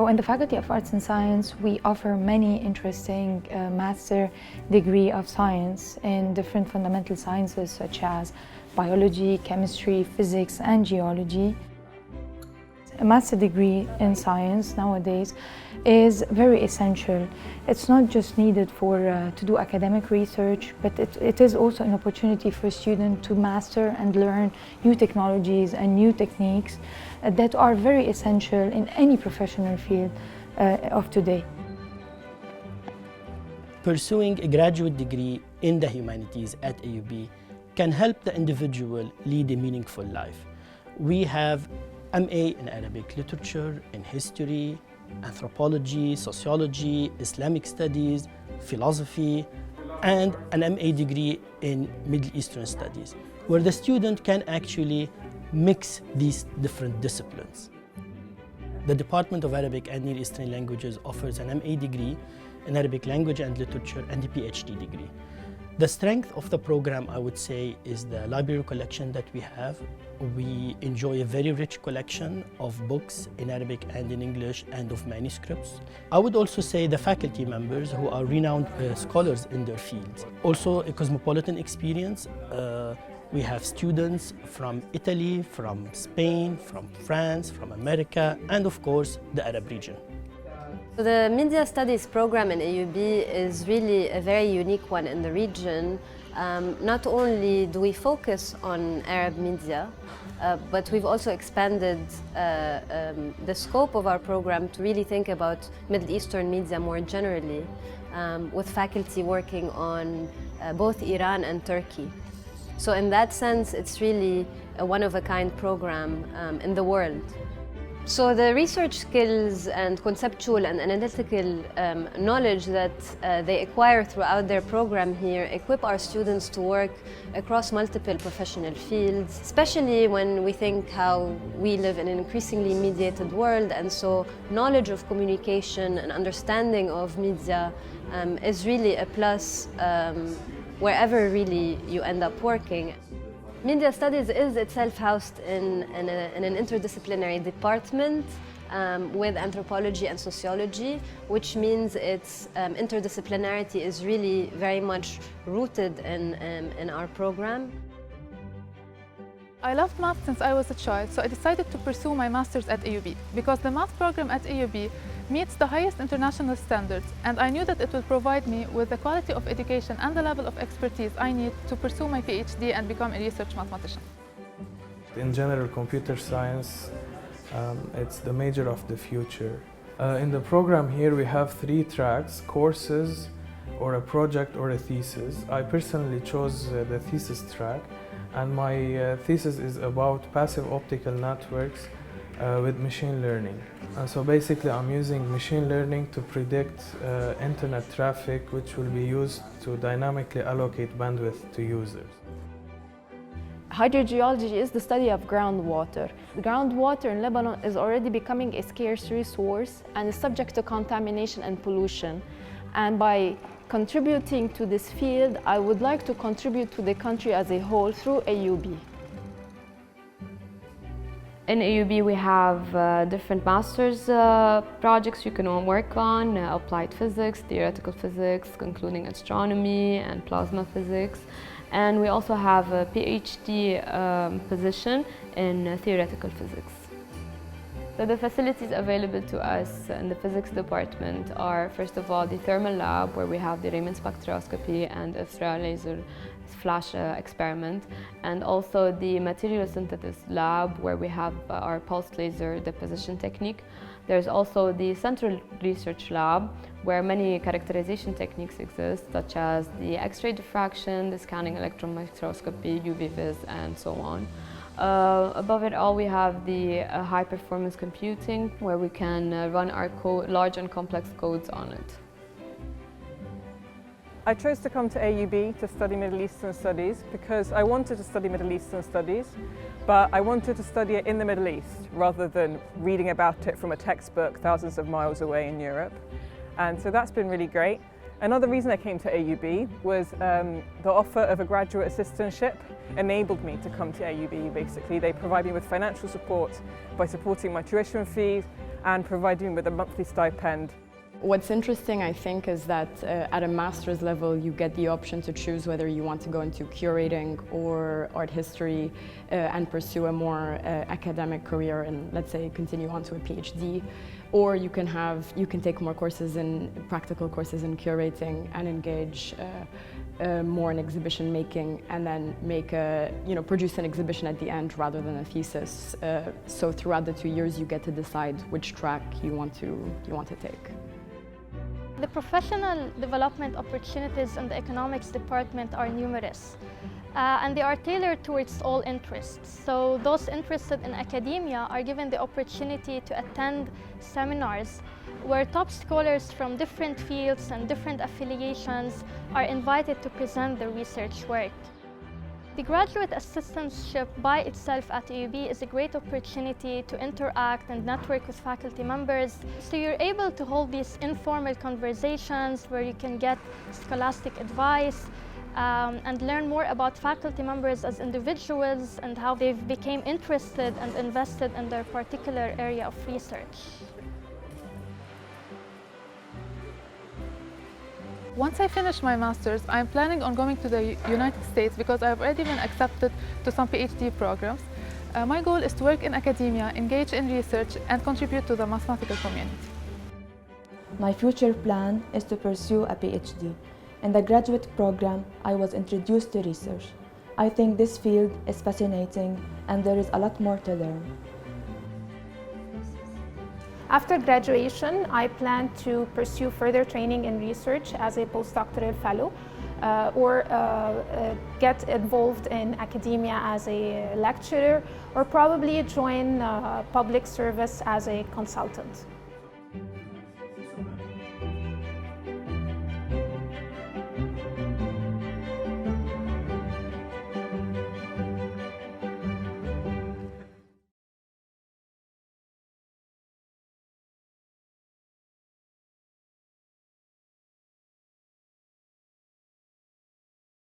So in the Faculty of Arts and Science, we offer many interesting master degree of science in different fundamental sciences such as biology, chemistry, physics, and geology. A master degree in science nowadays is very essential. It's not just needed to do academic research, but it is also an opportunity for a student to master and learn new technologies and new techniques that are very essential in any professional field of today. Pursuing a graduate degree in the humanities at AUB can help the individual lead a meaningful life. We have MA in Arabic literature, in history, anthropology, sociology, Islamic studies, philosophy, and an MA degree in Middle Eastern studies, where the student can actually mix these different disciplines. The Department of Arabic and Near Eastern Languages offers an MA degree in Arabic language and literature and a PhD degree. The strength of the program, I would say, is the library collection that we have. We enjoy a very rich collection of books in Arabic and in English and of manuscripts. I would also say the faculty members who are renowned scholars in their fields. Also a cosmopolitan experience. We have students from Italy, from Spain, from France, from America, and of course the Arab region. So the Media Studies program in AUB is really a very unique one in the region. Not only do we focus on Arab media, but we've also expanded the scope of our program to really think about Middle Eastern media more generally, with faculty working on both Iran and Turkey. So in that sense, it's really a one-of-a-kind program in the world. So the research skills and conceptual and analytical knowledge that they acquire throughout their program here equip our students to work across multiple professional fields, especially when we think how we live in an increasingly mediated world, and so knowledge of communication and understanding of media is really a plus wherever really you end up working. Media Studies is itself housed in an interdisciplinary department with anthropology and sociology, which means its interdisciplinarity is really very much rooted in our program. I loved math since I was a child, so I decided to pursue my master's at AUB because the math program at AUB meets the highest international standards, and I knew that it would provide me with the quality of education and the level of expertise I need to pursue my PhD and become a research mathematician. In general, computer science, it's the major of the future. In the program here, we have 3 tracks: courses, or a project, or a thesis. I personally chose the thesis track, and my thesis is about passive optical networks with machine learning. And so basically I'm using machine learning to predict internet traffic, which will be used to dynamically allocate bandwidth to users. Hydrogeology is the study of groundwater. The groundwater in Lebanon is already becoming a scarce resource and is subject to contamination and pollution. And by contributing to this field, I would like to contribute to the country as a whole through AUB. In AUB we have different master's projects you can work on, applied physics, theoretical physics, including astronomy and plasma physics. And we also have a PhD position in theoretical physics. So the facilities available to us in the physics department are, first of all, the thermal lab, where we have the Raman spectroscopy and X-ray laser flash experiment, and also the material synthesis lab, where we have our pulsed laser deposition technique. There's also the central research lab, where many characterization techniques exist, such as the X-ray diffraction, the scanning electron microscopy, UV vis, and so on. Above it all, we have the high-performance computing, where we can run our large and complex codes on it. I chose to come to AUB to study Middle Eastern Studies because I wanted to study Middle Eastern Studies, but I wanted to study it in the Middle East rather than reading about it from a textbook thousands of miles away in Europe. And so that's been really great. Another reason I came to AUB was the offer of a graduate assistantship enabled me to come to AUB, basically. They provide me with financial support by supporting my tuition fees and providing me with a monthly stipend. What's interesting, I think, is that at a master's level, you get the option to choose whether you want to go into curating or art history and pursue a more academic career and, let's say, continue on to a PhD. Or you can take more courses practical courses in curating and engage more in exhibition making, and then produce an exhibition at the end rather than a thesis. So throughout the 2 years, you get to decide which track you want to take. The professional development opportunities in the economics department are numerous, and they are tailored towards all interests. So those interested in academia are given the opportunity to attend seminars where top scholars from different fields and different affiliations are invited to present their research work. The graduate assistantship by itself at AUB is a great opportunity to interact and network with faculty members. So you're able to hold these informal conversations where you can get scholastic advice and learn more about faculty members as individuals and how they've become interested and invested in their particular area of research. Once I finish my master's, I'm planning on going to the United States because I've already been accepted to some PhD programs. My goal is to work in academia, engage in research, and contribute to the mathematical community. My future plan is to pursue a PhD. In the graduate program, I was introduced to research. I think this field is fascinating and there is a lot more to learn. After graduation, I plan to pursue further training in research as a postdoctoral fellow or get involved in academia as a lecturer, or probably join public service as a consultant.